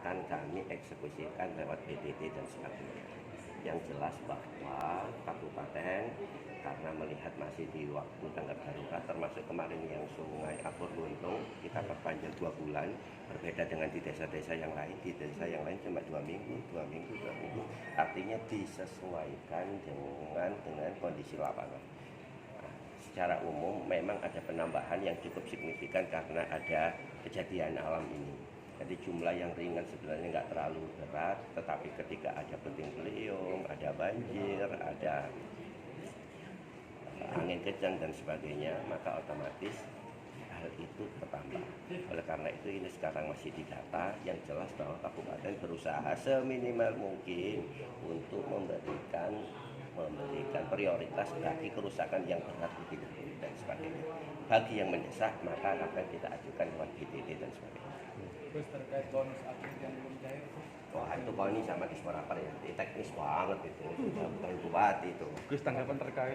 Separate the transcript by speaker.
Speaker 1: akan kami eksekusikan lewat BTT dan sebagainya. Yang jelas bahwa kabupaten karena melihat masih di waktu tanggap darurat, termasuk kemarin yang Sungai Apur Luntung kita perpanjang 2 bulan, berbeda dengan di desa-desa yang lain. Di desa yang lain cuma 2 minggu, 2 minggu, 2 minggu. Artinya disesuaikan dengan kondisi lapangan. Secara umum memang ada penambahan yang cukup signifikan karena ada kejadian alam ini. Jadi jumlah yang ringan sebenarnya nggak terlalu berat, tetapi ketika ada puting beliung, ada banjir, ada angin kencang dan sebagainya, maka otomatis hal itu bertambah. Oleh karena itu ini sekarang masih didata, yang jelas bahwa kabupaten berusaha seminimal mungkin untuk memberikan prioritas bagi kerusakan yang berat dan sebagainya. Bagi yang mendesak maka akan kita ajukan lewat BTT dan sebagainya.
Speaker 2: Terus terkait bonus atlet yang belum cair,
Speaker 1: Wah itu kalau ini sama Disporapar ya, teknis banget itu, bukan bupati itu.
Speaker 2: Gus tanggapan terkait